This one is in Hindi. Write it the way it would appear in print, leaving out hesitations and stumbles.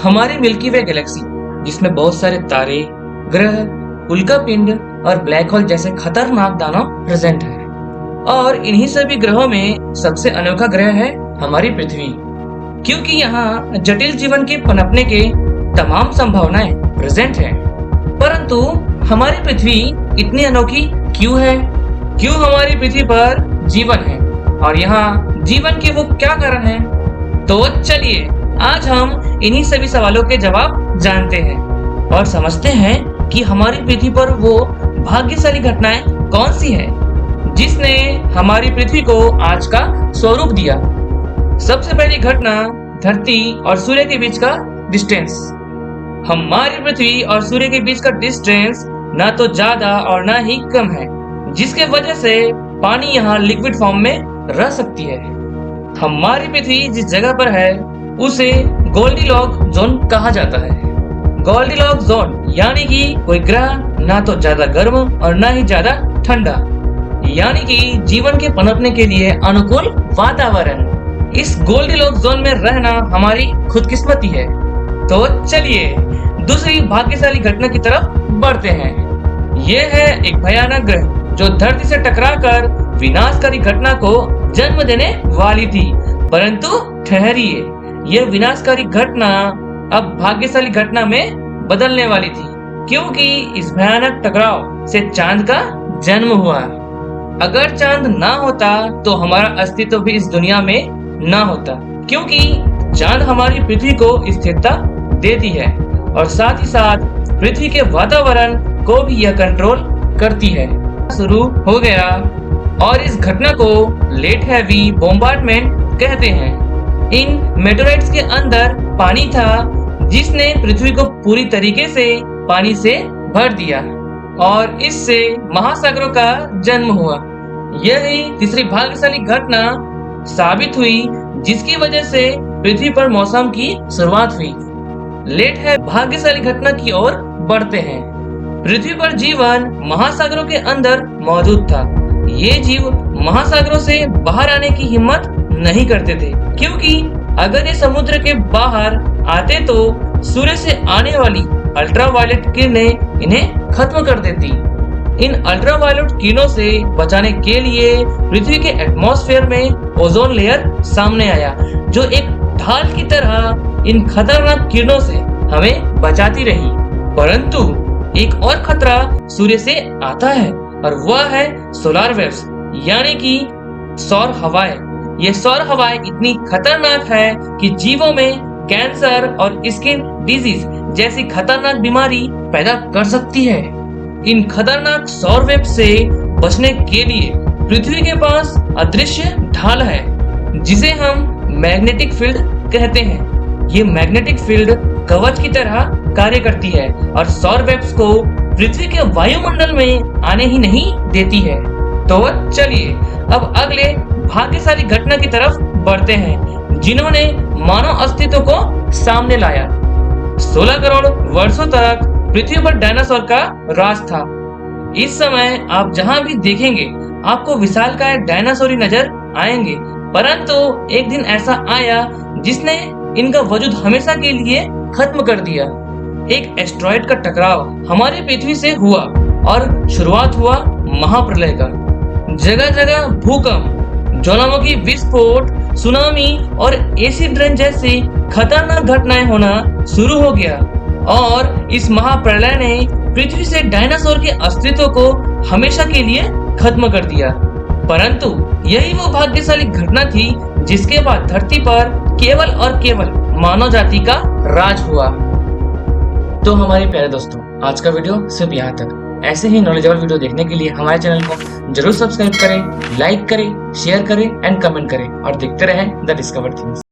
हमारी मिल्की वे गैलेक्सी, जिसमें बहुत सारे तारे, ग्रह, उल्कापिंड और ब्लैक होल जैसे खतरनाक दानव प्रेजेंट है। और इन्हीं सभी ग्रहों में सबसे अनोखा ग्रह है हमारी पृथ्वी, क्योंकि यहाँ जटिल जीवन के पनपने के तमाम संभावनाएं प्रेजेंट हैं। परंतु हमारी पृथ्वी इतनी अनोखी क्यों है? क्यों हमारी पृथ्वी पर जीवन है और यहाँ जीवन के वो क्या कारण हैं? तो चलिए आज हम इन्हीं सभी सवालों के जवाब जानते हैं और समझते हैं कि हमारी पृथ्वी पर वो भाग्यशाली घटनाएं कौन सी है जिसने हमारी पृथ्वी को आज का स्वरूप दिया। सबसे पहली घटना, धरती और सूर्य के बीच का डिस्टेंस। हमारी पृथ्वी और सूर्य के बीच का डिस्टेंस ना तो ज्यादा और ना ही कम है, जिसके वजह से पानी यहाँ लिक्विड फॉर्म में रह सकती है। हमारी पृथ्वी जिस जगह पर है उसे गोल्डीलॉक जोन कहा जाता है। गोल्डीलॉक जोन यानी कि कोई ग्रह ना तो ज्यादा गर्म और ना ही ज्यादा ठंडा, यानी कि जीवन के पनपने के लिए अनुकूल वातावरण। इस गोल्डीलॉक जोन में रहना हमारी खुदकिस्मती है। तो चलिए दूसरी भाग्यशाली घटना की तरफ बढ़ते हैं। यह है एक भयानक ग्रह जो धरती से टकराकर विनाशकारी घटना को जन्म देने वाली थी। परंतु ठहरिए, यह विनाशकारी घटना अब भाग्यशाली घटना में बदलने वाली थी, क्योंकि इस भयानक टकराव से चांद का जन्म हुआ। अगर चांद ना होता तो हमारा अस्तित्व भी इस दुनिया में ना होता, क्योंकि चांद हमारी पृथ्वी को स्थिरता देती है और साथ ही साथ पृथ्वी के वातावरण को भी यह कंट्रोल करती है। शुरू हो गया और इस घटना को लेट हैवी बॉम्बार्डमेंट कहते हैं। इन मेटेराइट्स के अंदर पानी था जिसने पृथ्वी को पूरी तरीके से पानी से भर दिया और इससे महासागरों का जन्म हुआ। यही तीसरी भाग्यशाली घटना साबित हुई जिसकी वजह से पृथ्वी पर मौसम की शुरुआत हुई। लेट है भाग्यशाली घटना की ओर बढ़ते हैं। पृथ्वी पर जीवन महासागरों के अंदर मौजूद था। ये जीव महासागरों से बाहर आने की हिम्मत नहीं करते थे, क्योंकि अगर ये समुद्र के बाहर आते तो सूर्य से आने वाली अल्ट्रावायलेट किरणें इन्हें खत्म कर देती। इन अल्ट्रावायलेट किरणों से बचाने के लिए पृथ्वी के एटमॉस्फेयर में ओजोन लेयर सामने आया, जो एक ढाल की तरह इन खतरनाक किरणों से हमें बचाती रही। परंतु एक और खतरा सूर्य से आता है और वह है सोलर वेव्स, यानी कि सौर हवाएं। ये सौर हवाएं इतनी खतरनाक है कि जीवों में कैंसर और स्किन डिजीज जैसी खतरनाक बीमारी पैदा कर सकती है। इन खतरनाक सौर वेव से बचने के लिए पृथ्वी के पास अदृश्य ढाल है जिसे हम मैग्नेटिक फील्ड कहते हैं। ये मैग्नेटिक फील्ड कवच की तरह कार्य करती है और सौर वेव्स को पृथ्वी के वायुमंडल में आने ही नहीं देती है। तो चलिए अब अगले भाग्यशाली घटना की तरफ बढ़ते हैं जिन्होंने मानव अस्तित्व को सामने लाया। 16 करोड़ वर्षों तक पृथ्वी पर डायनासोर का राज था। इस समय आप जहां भी देखेंगे आपको विशालकाय डायनासोर ही नजर आएंगे, परंतु एक दिन ऐसा आया जिसने इनका वजूद हमेशा के लिए खत्म कर दिया। एक एस्ट्रॉइड का टकराव हमारी पृथ्वी से हुआ और शुरुआत हुआ महाप्रलय का। जगह जगह भूकंप, ज्वालामुखी विस्फोट, सुनामी और एसिड रेन जैसी खतरनाक घटनाएं होना शुरू हो गया और इस महाप्रलय ने पृथ्वी से डायनासोर के अस्तित्व को हमेशा के लिए खत्म कर दिया। परंतु यही वो भाग्यशाली घटना थी जिसके बाद धरती पर केवल और केवल मानव जाति का राज हुआ। तो हमारे प्यारे दोस्तों, आज का वीडियो सिर्फ यहाँ तक। ऐसे ही नॉलेजेबल वीडियो देखने के लिए हमारे चैनल को जरूर सब्सक्राइब करें, लाइक करें, शेयर करें एंड कमेंट करें और देखते रहें द डिस्कवर थिंग्स।